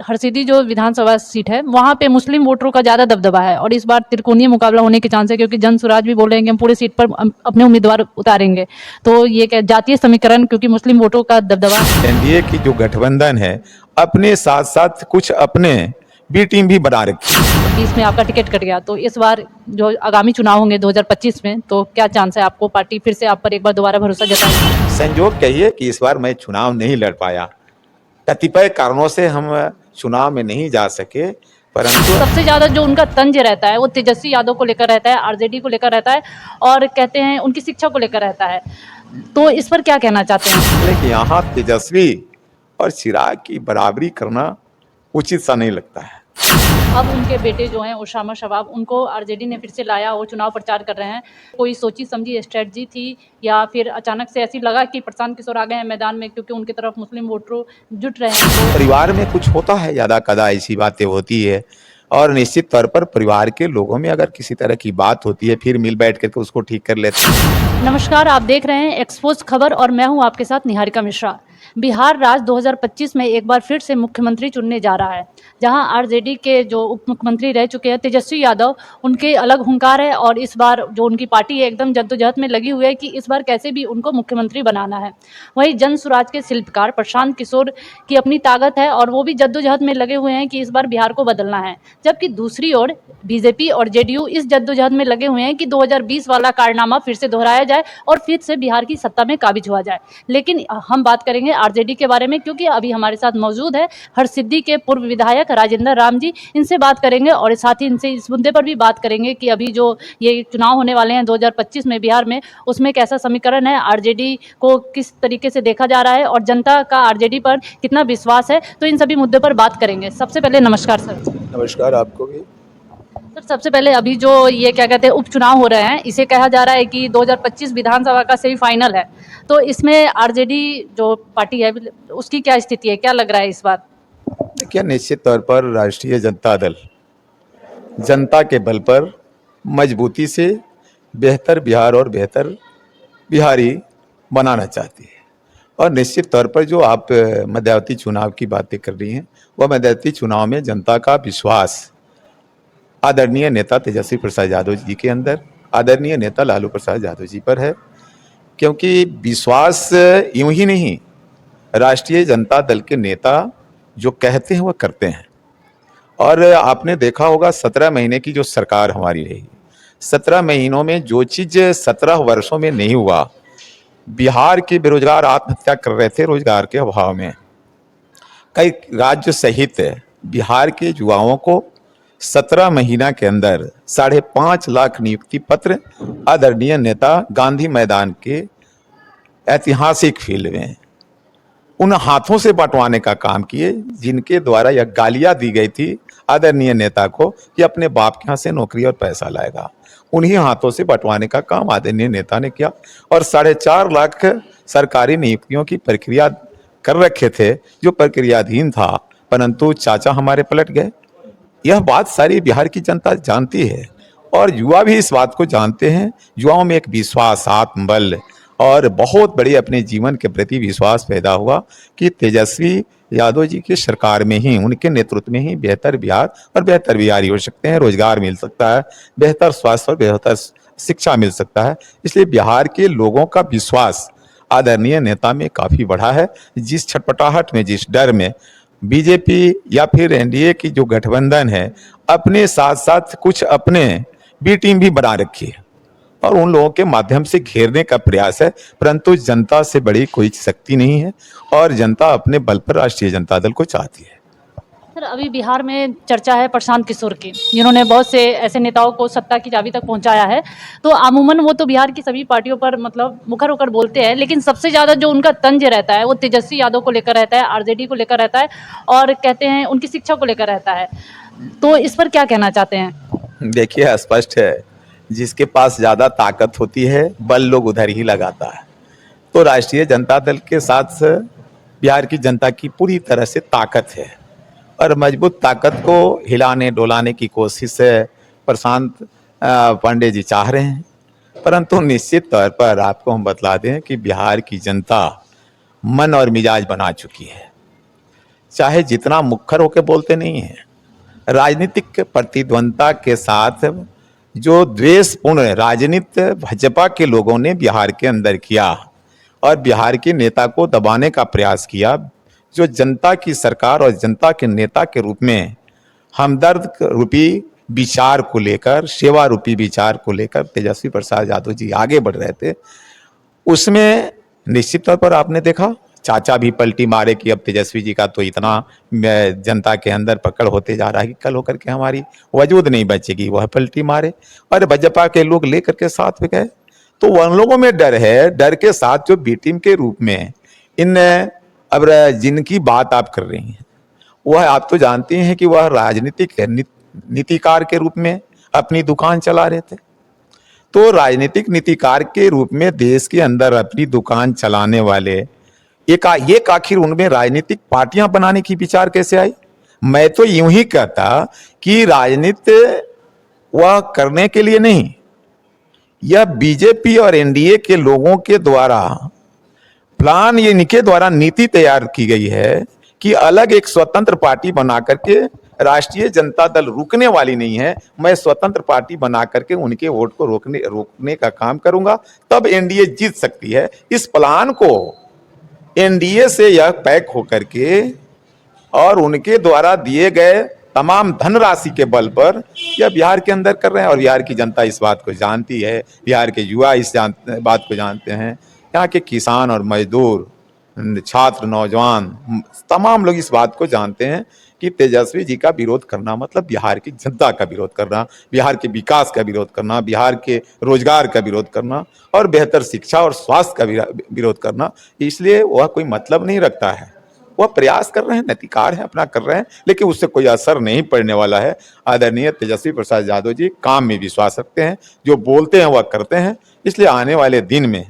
हरसिद्धि जो विधानसभा सीट है वहाँ पे मुस्लिम वोटरों का ज़्यादा दबदबा है और इस बार त्रिकोणीय मुकाबला होने के चांस है, क्योंकि जन स्वराज भी बोल रहे हैं कि हम पूरे सीट पर अपने उम्मीदवार उतारेंगे। तो ये क्या जातीय समीकरण, क्योंकि मुस्लिम वोटों का दबदबा। एनडीए की जो गठबंधन है अपने साथ साथ कुछ अपने बी टीम भी बना रखी है। 20 में आपका टिकट कट गया, तो इस बार जो आगामी चुनाव होंगे 2025 में, तो क्या चांस है आपको पार्टी फिर से आप पर एक बार दोबारा भरोसा जताएगी? संजोग कहिए कि इस बार मैं चुनाव नहीं लड़ पाया, कतिपय कारणों से हम चुनाव में नहीं जा सके, परंतु सबसे ज्यादा जो उनका तंज रहता है वो तेजस्वी यादव को लेकर रहता है, आरजेडी को लेकर रहता है और कहते हैं उनकी शिक्षा को लेकर रहता है। तो इस पर क्या कहना चाहते हैं? लेकिन यहाँ तेजस्वी और चिराग की बराबरी करना उचित सा नहीं लगता है। अब उनके बेटे जो हैं उसामा शबाब, उनको आरजेडी ने फिर से लाया, वो चुनाव प्रचार कर रहे हैं। कोई सोची समझी स्ट्रेटजी थी या फिर अचानक से ऐसी लगा कि प्रशांत किशोर आ गए हैं मैदान में क्योंकि उनकी तरफ मुस्लिम वोटर जुट रहे हैं? परिवार में कुछ होता है, ज्यादा कदा ऐसी बातें होती है और निश्चित तौर पर परिवार के लोगों में अगर किसी तरह की बात होती है फिर मिल बैठ करके उसको ठीक कर लेते हैं। नमस्कार, आप देख रहे हैं एक्सपोज खबर और मैं हूं आपके साथ निहारिका मिश्रा। बिहार राज्य 2025 में एक बार फिर से मुख्यमंत्री चुनने जा रहा है, जहां आरजेडी के जो उप मुख्यमंत्री रह चुके हैं तेजस्वी यादव, उनके अलग हुंकार है और इस बार जो उनकी पार्टी है एकदम जद्दोजहद में लगी हुई है कि इस बार कैसे भी उनको मुख्यमंत्री बनाना है। वहीं जन स्वराज के शिल्पकार प्रशांत किशोर की अपनी ताकत है और वो भी जद्दोजहद में लगे हुए हैं कि इस बार बिहार को बदलना है, जबकि दूसरी ओर बीजेपी और जेडीयू इस जद्दोजहद में लगे हुए हैं कि 2020 वाला कारनामा फिर से दोहराया जाए और फिर से बिहार की सत्ता में काबिज हुआ जाए। लेकिन हम बात करेंगे आरजेडी के बारे में, क्योंकि अभी हमारे साथ मौजूद है हरसिद्धि के पूर्व विधायक राजेंद्र राम जी। इनसे बात करेंगे और साथ ही इनसे इस मुद्दे पर भी बात करेंगे कि अभी जो ये चुनाव होने वाले हैं 2025 में बिहार में, उसमें कैसा समीकरण है, आरजेडी को किस तरीके से देखा जा रहा है और जनता का आरजेडी पर कितना विश्वास है। तो इन सभी मुद्दों पर बात करेंगे। सबसे पहले नमस्कार सर। नमस्कार आपको भी। सर, सबसे पहले अभी जो ये क्या कहते हैं उपचुनाव हो रहे हैं, इसे कहा जा रहा है कि 2025 विधानसभा का सेमीफाइनल है, तो इसमें आरजेडी जो पार्टी है उसकी क्या स्थिति है, क्या लग रहा है इस बार? देखिए, निश्चित तौर पर राष्ट्रीय जनता दल जनता के बल पर मजबूती से बेहतर बिहार और बेहतर बिहारी बनाना चाहती है और निश्चित तौर पर जो आप मध्यावधि चुनाव की बातें कर रही हैं, वह मध्यावधि चुनाव में जनता का विश्वास आदरणीय नेता तेजस्वी प्रसाद यादव जी के अंदर, आदरणीय नेता लालू प्रसाद यादव जी पर है, क्योंकि विश्वास यूं ही नहीं, राष्ट्रीय जनता दल के नेता जो कहते हैं वह करते हैं। और आपने देखा होगा 17 महीने की जो सरकार हमारी रही, 17 महीनों में जो चीज 17 वर्षों में नहीं हुआ, बिहार के बेरोजगार आत्महत्या कर रहे थे रोजगार के अभाव में, कई राज्य सहित बिहार के युवाओं को 17 महीना के अंदर 5.5 लाख नियुक्ति पत्र आदरणीय नेता गांधी मैदान के ऐतिहासिक फील्ड में उन हाथों से बंटवाने का काम किए जिनके द्वारा यह गालियां दी गई थी आदरणीय नेता को कि अपने बाप के यहाँ से नौकरी और पैसा लाएगा। उन्हीं हाथों से बंटवाने का काम आदरणीय नेता ने किया और 4.5 लाख सरकारी नियुक्तियों की प्रक्रिया कर रखे थे, जो प्रक्रियाधीन था, परंतु चाचा हमारे पलट गए। यह बात सारी बिहार की जनता जानती है और युवा भी इस बात को जानते हैं। युवाओं में एक विश्वास, आत्मबल और बहुत बड़े अपने जीवन के प्रति विश्वास पैदा हुआ कि तेजस्वी यादव जी की सरकार में ही, उनके नेतृत्व में ही बेहतर बिहार और बेहतर बिहारी हो सकते हैं, रोजगार मिल सकता है, बेहतर स्वास्थ्य और बेहतर शिक्षा मिल सकता है। इसलिए बिहार के लोगों का विश्वास आदरणीय नेता में काफी बढ़ा है। जिस छटपटाहट में, जिस डर में बीजेपी या फिर एनडीए की जो गठबंधन है अपने साथ साथ कुछ अपने बी टीम भी बना रखी है और उन लोगों के माध्यम से घेरने का प्रयास है, परंतु जनता से बड़ी कोई शक्ति नहीं है और जनता अपने बल पर राष्ट्रीय जनता दल को चाहती है। सर, अभी बिहार में चर्चा है प्रशांत किशोर की, जिन्होंने बहुत से ऐसे नेताओं को सत्ता की चाबी तक पहुंचाया है। तो अमूमन वो तो बिहार की सभी पार्टियों पर मतलब मुखर होकर बोलते हैं, लेकिन सबसे ज़्यादा जो उनका तंज रहता है वो तेजस्वी यादव को लेकर रहता है, आरजेडी को लेकर रहता है और कहते हैं उनकी शिक्षा को लेकर रहता है। तो इस पर क्या कहना चाहते हैं? देखिए, स्पष्ट है, जिसके पास ज्यादा ताकत होती है बल लोग उधर ही लगाता है। तो राष्ट्रीय जनता दल के साथ बिहार की जनता की पूरी तरह से ताकत है और मजबूत ताकत को हिलाने डोलाने की कोशिश प्रशांत पांडे जी चाह रहे हैं, परंतु निश्चित तौर पर आपको हम बतला दें कि बिहार की जनता मन और मिजाज बना चुकी है। चाहे जितना मुखर होकर बोलते नहीं हैं, राजनीतिक प्रतिद्वंदता के साथ जो द्वेषपूर्ण राजनीति भाजपा के लोगों ने बिहार के अंदर किया और बिहार के नेता को दबाने का प्रयास किया, जो जनता की सरकार और जनता के नेता के रूप में हमदर्द रूपी विचार को लेकर, सेवा रूपी विचार को लेकर तेजस्वी प्रसाद यादव जी आगे बढ़ रहे थे, उसमें निश्चित तौर पर आपने देखा चाचा भी पलटी मारे कि अब तेजस्वी जी का तो इतना जनता के अंदर पकड़ होते जा रहा है कि कल होकर के हमारी वजूद नहीं बचेगी, वह पलटी मारे और भाजपा के लोग लेकर के साथ में गए। तो उन लोगों में डर है, डर के साथ जो बी टीम के रूप में इन अब जिनकी बात आप कर रही हैं वह आप तो जानते हैं कि वह राजनीतिक नीतिकार के रूप में अपनी दुकान चला रहे थे। तो राजनीतिक नीतिकार के रूप में देश के अंदर अपनी दुकान चलाने वाले एक आखिर उनमें राजनीतिक पार्टियां बनाने की विचार कैसे आई? मैं तो यूं ही कहता कि राजनीति वह करने के लिए नहीं, यह बीजेपी और एनडीए के लोगों के द्वारा प्लान, ये इनके द्वारा नीति तैयार की गई है कि अलग एक स्वतंत्र पार्टी बना करके, राष्ट्रीय जनता दल रुकने वाली नहीं है, मैं स्वतंत्र पार्टी बना करके उनके वोट को रोकने का काम करूंगा, तब एनडीए जीत सकती है। इस प्लान को एनडीए से यह पैक होकर के और उनके द्वारा दिए गए तमाम धनराशि के बल पर यह बिहार के अंदर कर रहे हैं और बिहार की जनता इस बात को जानती है, बिहार के युवा इस बात को जानते हैं, यहाँ के किसान और मजदूर, छात्र, नौजवान, तमाम लोग इस बात को जानते हैं कि तेजस्वी जी का विरोध करना मतलब बिहार की जनता का विरोध करना, बिहार के विकास का विरोध करना, बिहार के रोजगार का विरोध करना और बेहतर शिक्षा और स्वास्थ्य का विरोध करना। इसलिए वह कोई मतलब नहीं रखता है, वह प्रयास कर रहे हैं, नैतिकार है, अपना कर रहे हैं, लेकिन उससे कोई असर नहीं पड़ने वाला है। आदरणीय तेजस्वी प्रसाद यादव जी काम में विश्वास रखते हैं, जो बोलते हैं वह करते हैं। इसलिए आने वाले दिन में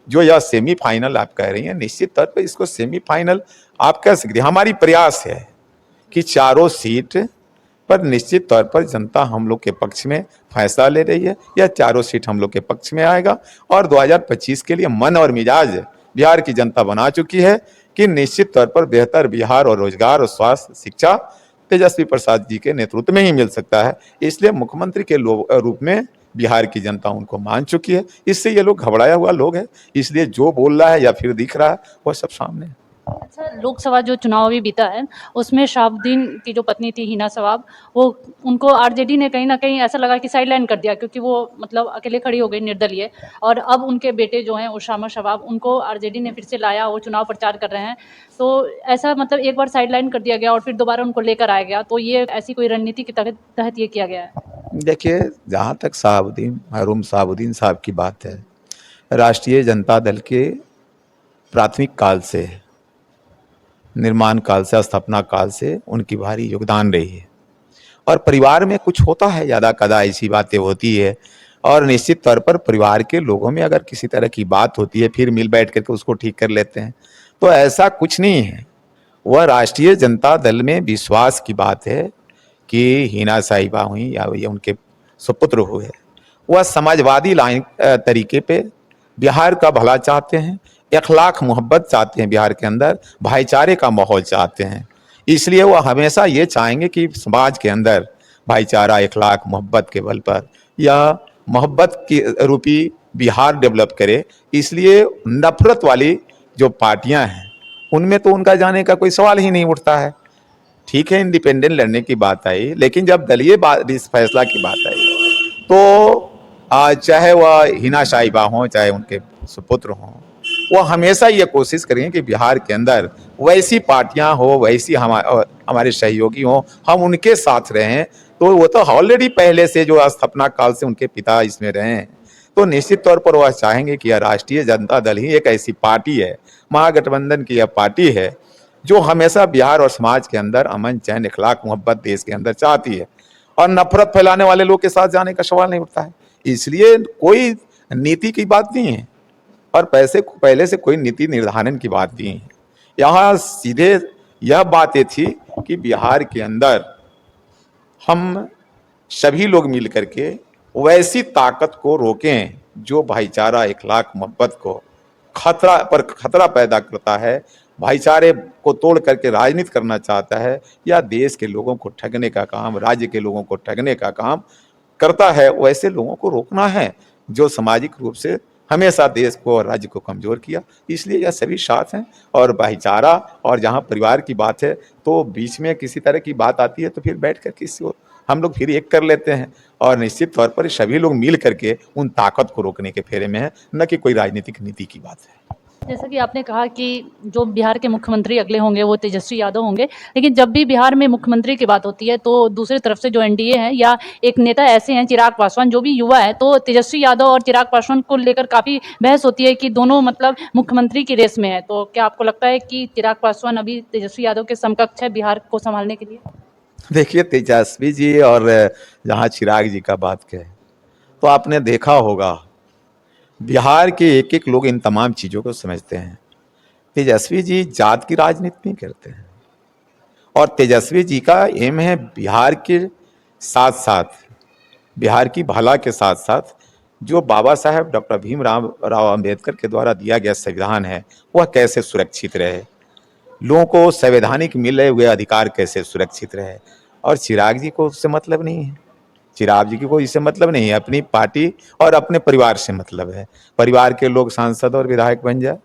जो यह सेमीफाइनल आप कह रही हैं, निश्चित तौर पर इसको सेमीफाइनल आप कह सकते हैं। हमारी प्रयास है कि चारों सीट पर निश्चित तौर पर जनता हम लोग के पक्ष में फैसला ले रही है, यह चारों सीट हम लोग के पक्ष में आएगा और 2025 के लिए मन और मिजाज बिहार की जनता बना चुकी है कि निश्चित तौर पर बेहतर बिहार और रोजगार और स्वास्थ्य शिक्षा तेजस्वी प्रसाद जी के नेतृत्व में ही मिल सकता है। इसलिए मुख्यमंत्री के रूप में बिहार की जनता उनको मान चुकी है। इससे ये लोग घबराया हुआ लोग हैं, इसलिए जो बोल रहा है या फिर दिख रहा है वह सब सामने है। अच्छा, लोकसभा जो चुनाव अभी बीता है उसमें शहाबुद्दीन की जो पत्नी थी हिना शवाब, वो उनको आरजेडी ने कहीं ना कहीं ऐसा लगा कि साइडलाइन कर दिया, क्योंकि वो मतलब अकेले खड़ी हो गई निर्दलीय, और अब उनके बेटे जो हैं उसामा शवाब, उनको आरजेडी ने फिर से लाया, वो चुनाव प्रचार कर रहे हैं। तो ऐसा मतलब एक बार साइडलाइन कर दिया गया और फिर दोबारा उनको लेकर आया गया, तो ये ऐसी कोई रणनीति के तहत ये किया गया है? देखिए, जहाँ तक मरहूम शहाबुद्दीन साहब की बात है, राष्ट्रीय जनता दल के प्राथमिक काल से, निर्माण काल से, स्थापना काल से उनकी भारी योगदान रही है और परिवार में कुछ होता है, ज़्यादा कदा ऐसी बातें होती है और निश्चित तौर पर परिवार के लोगों में अगर किसी तरह की बात होती है फिर मिल बैठ करके उसको ठीक कर लेते हैं, तो ऐसा कुछ नहीं है। वह राष्ट्रीय जनता दल में विश्वास की बात है कि हिना साहिबा हुई या ये उनके सुपुत्र हुए, वह समाजवादी लाइन तरीके पे बिहार का भला चाहते हैं, अखलाक मोहब्बत चाहते हैं, बिहार के अंदर भाईचारे का माहौल चाहते हैं। इसलिए वह हमेशा ये चाहेंगे कि समाज के अंदर भाईचारा, अखलाक मोहब्बत के बल पर या मोहब्बत की रूपी बिहार डेवलप करे। इसलिए नफरत वाली जो पार्टियां हैं उनमें तो उनका जाने का कोई सवाल ही नहीं उठता है। ठीक है, इंडिपेंडेंट लड़ने की बात आई, लेकिन जब दलीय इस फैसला की बात आई तो चाहे वह हिना साहिबा हों चाहे उनके सुपुत्र हों, वो हमेशा ये कोशिश करेंगे कि बिहार के अंदर वैसी पार्टियां हो, वैसी हमारे सहयोगी हों, हम उनके साथ रहें। तो वो तो ऑलरेडी पहले से जो स्थापना काल से उनके पिता इसमें रहे हैं, तो निश्चित तौर पर वह चाहेंगे कि यह राष्ट्रीय जनता दल ही एक ऐसी पार्टी है, महागठबंधन की यह पार्टी है जो हमेशा बिहार और समाज के अंदर अमन, चैन, इखलाक, मोहब्बत देश के अंदर चाहती है और नफरत फैलाने वाले लोग के साथ जाने का सवाल नहीं उठता है। इसलिए कोई नीति की बात नहीं है और पहले से कोई नीति निर्धारण की बात नहीं है। यहाँ सीधे यह बातें थी कि बिहार के अंदर हम सभी लोग मिल करके वैसी ताकत को रोकें जो भाईचारा, इखलाक, मोहब्बत को खतरा पैदा करता है भाईचारे को तोड़ करके राजनीति करना चाहता है या देश के लोगों को ठगने का काम, राज्य के लोगों को ठगने का काम करता है, वैसे लोगों को रोकना है जो सामाजिक रूप से हमेशा देश को और राज्य को कमजोर किया। इसलिए यह सभी साथ हैं और भाईचारा, और जहाँ परिवार की बात है तो बीच में किसी तरह की बात आती है तो फिर बैठ कर किसी को हम लोग फिर एक कर लेते हैं और निश्चित तौर पर सभी लोग मिल करके उन ताकत को रोकने के फेरे में है, न कि कोई राजनीतिक नीति की बात है। जैसा कि आपने कहा कि जो बिहार के मुख्यमंत्री अगले होंगे वो तेजस्वी यादव होंगे, लेकिन जब भी बिहार में मुख्यमंत्री की बात होती है तो दूसरी तरफ से जो एनडीए है या एक नेता ऐसे हैं चिराग पासवान जो भी युवा है, तो तेजस्वी यादव और चिराग पासवान को लेकर काफ़ी बहस होती है कि दोनों मतलब मुख्यमंत्री की रेस में है। तो क्या आपको लगता है कि चिराग पासवान अभी तेजस्वी यादव के समकक्ष है बिहार को संभालने के लिए? देखिए, तेजस्वी जी और जहाँ चिराग जी का बात करें तो आपने देखा होगा बिहार के एक एक लोग इन तमाम चीज़ों को समझते हैं। तेजस्वी जी जात की राजनीति नहीं करते हैं और तेजस्वी जी का एम है बिहार के साथ साथ, बिहार की भला के साथ साथ जो बाबा साहेब डॉक्टर भीमराव अंबेडकर के द्वारा दिया गया संविधान है वह कैसे सुरक्षित रहे, लोगों को संवैधानिक मिले हुए अधिकार कैसे सुरक्षित रहे। और चिराग जी को उससे मतलब नहीं है, चिराग जी को इससे मतलब नहीं है, अपनी पार्टी और अपने परिवार से मतलब है। परिवार के लोग सांसद और विधायक बन जाए,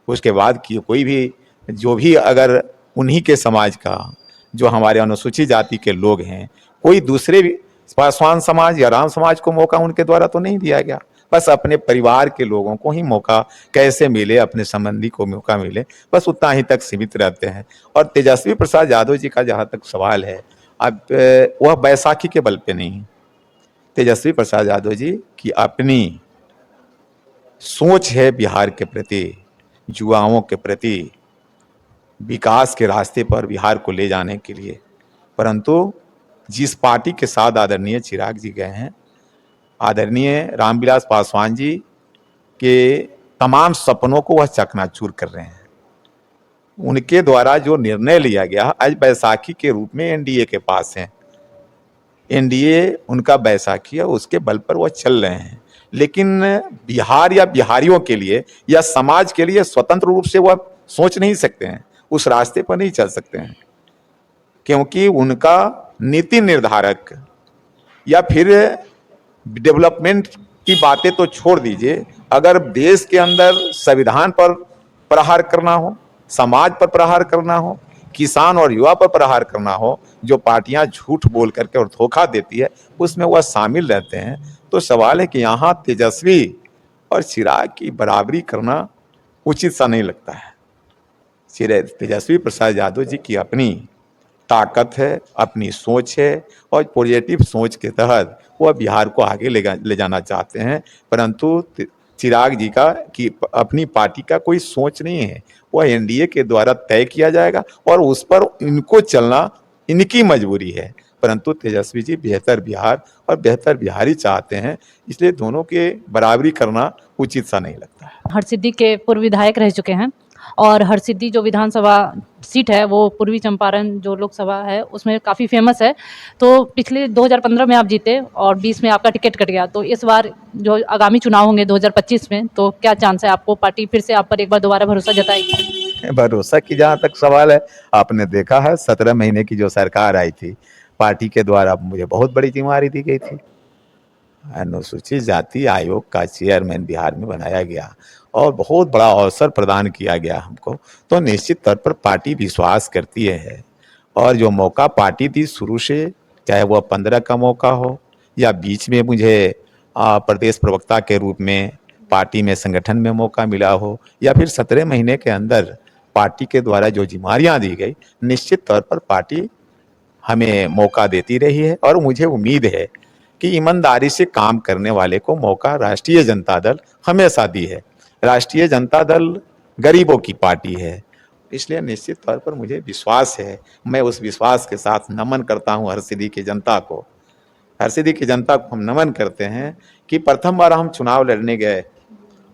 उसके बाद की कोई भी जो भी अगर उन्हीं के समाज का जो हमारे अनुसूचित जाति के लोग हैं, कोई दूसरे भी पासवान समाज या राम समाज को मौका उनके द्वारा तो नहीं दिया गया, बस अपने परिवार के लोगों को ही मौका कैसे मिले, अपने संबंधी को मौका मिले, बस उतना ही तक सीमित रहते हैं। और तेजस्वी प्रसाद यादव जी का जहाँ तक सवाल है, अब वह बैसाखी के बल पे नहीं, तेजस्वी प्रसाद यादव जी की अपनी सोच है बिहार के प्रति, युवाओं के प्रति, विकास के रास्ते पर बिहार को ले जाने के लिए। परंतु जिस पार्टी के साथ आदरणीय चिराग जी गए हैं, आदरणीय रामविलास पासवान जी के तमाम सपनों को वह चकनाचूर कर रहे हैं। उनके द्वारा जो निर्णय लिया गया आज बैसाखी के रूप में एनडीए के पास है, एनडीए उनका बैसाखी है, उसके बल पर वह चल रहे हैं। लेकिन बिहार या बिहारियों के लिए या समाज के लिए स्वतंत्र रूप से वह सोच नहीं सकते हैं, उस रास्ते पर नहीं चल सकते हैं, क्योंकि उनका नीति निर्धारक या फिर डेवलपमेंट की बातें तो छोड़ दीजिए, अगर देश के अंदर संविधान पर प्रहार करना हो, समाज पर प्रहार करना हो, किसान और युवा पर प्रहार करना हो, जो पार्टियां झूठ बोल करके और धोखा देती है उसमें वह शामिल रहते हैं। तो सवाल है कि यहाँ तेजस्वी और चिराग की बराबरी करना उचित सा नहीं लगता है। तेजस्वी प्रसाद यादव जी की अपनी ताकत है, अपनी सोच है और पॉजिटिव सोच के तहत वह बिहार को आगे ले जाना चाहते हैं। परंतु चिराग जी का कि अपनी पार्टी का कोई सोच नहीं है, वह एनडीए के द्वारा तय किया जाएगा और उस पर इनको चलना इनकी मजबूरी है। परंतु तेजस्वी जी बेहतर बिहार और बेहतर बिहारी चाहते हैं, इसलिए दोनों के बराबरी करना उचित सा नहीं लगता है। हरसिद्धि के पूर्व विधायक रह चुके हैं और हरसिद्धि जो विधानसभा सीट है वो पूर्वी चंपारण जो लोकसभा है उसमें काफ़ी फेमस है। तो पिछले 2015 में आप जीते और 20 में आपका टिकट कट गया, तो इस बार जो आगामी चुनाव होंगे 2025 में, तो क्या चांस है आपको पार्टी फिर से आप पर एक बार दोबारा भरोसा जताएगी? भरोसा की जहाँ तक सवाल है, आपने देखा है 17 महीने की जो सरकार आई थी, पार्टी के द्वारा मुझे बहुत बड़ी जिम्मेदारी दी गई थी, अनुसूचित जाति आयोग का चेयरमैन बिहार में बनाया गया और बहुत बड़ा अवसर प्रदान किया गया हमको। तो निश्चित तौर पर पार्टी विश्वास करती है और जो मौका पार्टी दी शुरू से, चाहे वह 15 का मौका हो या बीच में मुझे प्रदेश प्रवक्ता के रूप में पार्टी में संगठन में मौका मिला हो या फिर 17 महीने के अंदर पार्टी के द्वारा जो जिम्मेदारियां दी गई, निश्चित तौर पर पार्टी हमें मौका देती रही है और मुझे उम्मीद है कि ईमानदारी से काम करने वाले को मौका राष्ट्रीय जनता दल हमेशा दी है। राष्ट्रीय जनता दल गरीबों की पार्टी है, इसलिए निश्चित तौर पर मुझे विश्वास है। मैं उस विश्वास के साथ नमन करता हूं हरसिद्धि की जनता को। हरसिद्धि की जनता को हम नमन करते हैं कि प्रथम बार हम चुनाव लड़ने गए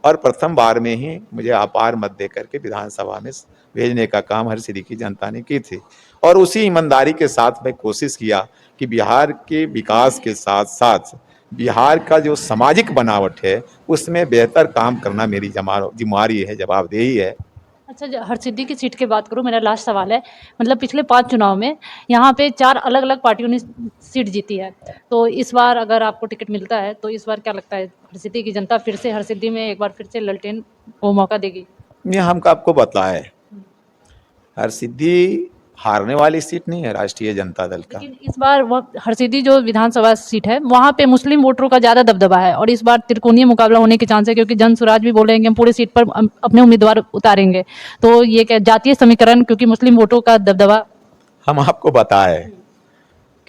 और प्रथम बार में ही मुझे अपार मत दे करके विधानसभा में भेजने का काम हरसिद्धि की जनता ने की थी और उसी ईमानदारी के साथ मैं कोशिश किया कि बिहार के विकास के साथ साथ बिहार का जो सामाजिक बनावट है उसमें बेहतर काम करना मेरी जिम्मेदारी है, जवाबदेही है। अच्छा, हरसिद्धि की सीट की बात करूँ, मेरा लास्ट सवाल है। मतलब पिछले 5 चुनाव में यहाँ पे 4 अलग-अलग पार्टियों ने सीट जीती है। तो इस बार अगर आपको टिकट मिलता है, तो इस बार क्या लगता है हरसिद्धि की जनता फिर से हरसिद्धि में एक बार फिर से ललटेन को मौका देगी? ये हम आपको बताए, हर सिद्धि हारने वाली सीट नहीं है राष्ट्रीय जनता दल का। लेकिन इस बार वो हरसिद्धि जो विधानसभा सीट है, वहाँ पे मुस्लिम वोटरों का ज़्यादा दबदबा है और इस बार त्रिकोणीय मुकाबला होने के चांस है, क्योंकि जन स्वराज भी बोल रहे हैं कि हम पूरी सीट पर अपने उम्मीदवार उतारेंगे। तो ये क्या जातीय समीकरण, क्योंकि मुस्लिम वोटों का दबदबा। हम आपको बताए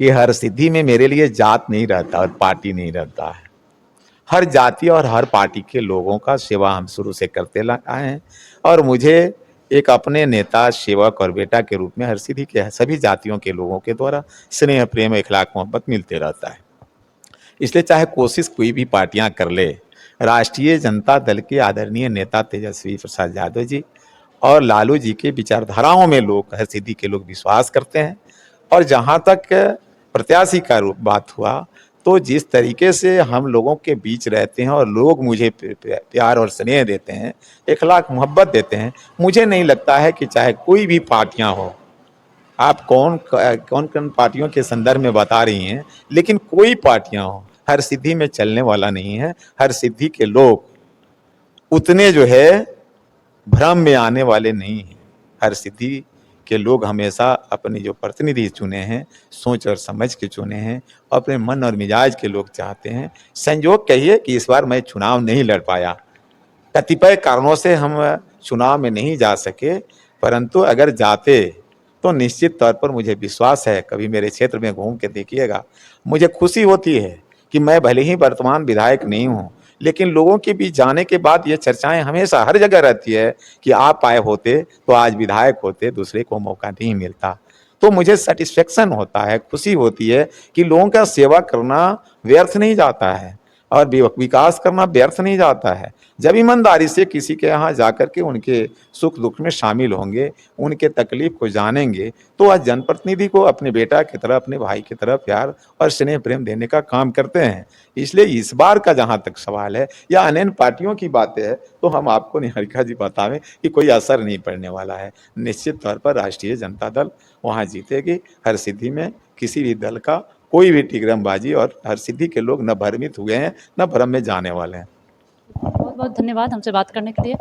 कि हर सिद्धि में मेरे लिए जात नहीं रहता और पार्टी नहीं रहता है। हर जाति और हर पार्टी के लोगों का सेवा हम शुरू से करते आए हैं और मुझे एक अपने नेता, सेवक और बेटा के रूप में हर सिद्धि के सभी जातियों के लोगों के द्वारा स्नेह, प्रेम, इखलाक, मोहब्बत मिलते रहता है। इसलिए चाहे कोशिश कोई भी पार्टियां कर ले, राष्ट्रीय जनता दल के आदरणीय नेता तेजस्वी प्रसाद यादव जी और लालू जी के विचारधाराओं में लोग, हर सिद्धि के लोग विश्वास करते हैं। और जहाँ तक प्रत्याशी का बात हुआ, तो जिस तरीके से हम लोगों के बीच रहते हैं और लोग मुझे प्यार और स्नेह देते हैं, इखलाक मोहब्बत देते हैं, मुझे नहीं लगता है कि चाहे कोई भी पार्टियां हो, आप कौन कौन पार्टियों के संदर्भ में बता रही हैं, लेकिन कोई पार्टियां हो, हर सिद्धि में चलने वाला नहीं है। हर सिद्धि के लोग उतने जो है भ्रम में आने वाले नहीं हैं। हर सिद्धि के लोग हमेशा अपने जो प्रतिनिधि चुने हैं, सोच और समझ के चुने हैं, अपने मन और मिजाज के लोग चाहते हैं। संयोग कहिए कि इस बार मैं चुनाव नहीं लड़ पाया, कतिपय कारणों से हम चुनाव में नहीं जा सके, परंतु अगर जाते तो निश्चित तौर पर मुझे विश्वास है, कभी मेरे क्षेत्र में घूम के देखिएगा, मुझे खुशी होती है कि मैं भले ही वर्तमान विधायक नहीं हूँ, लेकिन लोगों के बीच जाने के बाद ये चर्चाएं हमेशा हर जगह रहती है कि आप आए होते तो आज विधायक होते, दूसरे को मौका नहीं मिलता। तो मुझे सेटिस्फेक्शन होता है, खुशी होती है कि लोगों का सेवा करना व्यर्थ नहीं जाता है और विकास करना व्यर्थ नहीं जाता है। जब ईमानदारी से किसी के यहाँ जाकर के उनके सुख दुख में शामिल होंगे, उनके तकलीफ को जानेंगे, तो आज जनप्रतिनिधि को अपने बेटा की तरह, अपने भाई की तरह प्यार और स्नेह प्रेम देने का काम करते हैं। इसलिए इस बार का जहाँ तक सवाल है या अन्य पार्टियों की बातें है, तो हम आपको निहारिका जी बतावें कि कोई असर नहीं पड़ने वाला है। निश्चित तौर पर राष्ट्रीय जनता दल वहाँ जीतेगी। हर सिद्धि में किसी भी दल का कोई भी टिकरमबाजी, और हर सिद्धि के लोग न भ्रमित हुए हैं न भ्रम में जाने वाले हैं। बहुत बहुत धन्यवाद हमसे बात करने के लिए।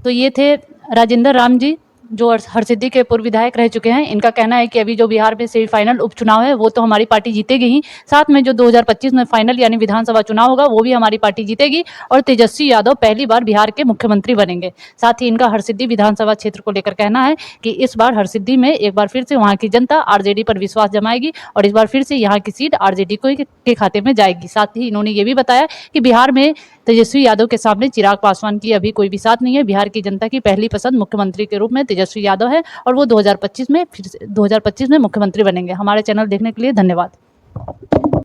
तो ये थे राजेंद्र राम जी, जो हरसिद्धि के पूर्व विधायक रह चुके हैं। इनका कहना है कि अभी जो बिहार में सेमीफाइनल उपचुनाव है वो तो हमारी पार्टी जीतेगी ही, साथ में जो 2025 में फाइनल यानी विधानसभा चुनाव होगा वो भी हमारी पार्टी जीतेगी और तेजस्वी यादव पहली बार बिहार के मुख्यमंत्री बनेंगे। साथ ही इनका हरसिद्धि विधानसभा क्षेत्र को लेकर कहना है कि इस बार हरसिद्धि में एक बार फिर से वहाँ की जनता आरजेडी पर विश्वास जमाएगी और इस बार फिर से यहाँ की सीट आरजेडी के खाते में जाएगी। साथ ही इन्होंने ये भी बताया कि बिहार में तेजस्वी यादव के सामने चिराग पासवान की अभी कोई भी साथ नहीं है। बिहार की जनता की पहली पसंद मुख्यमंत्री के रूप में तेजस्वी यादव है और वो 2025 में मुख्यमंत्री बनेंगे। हमारे चैनल देखने के लिए धन्यवाद।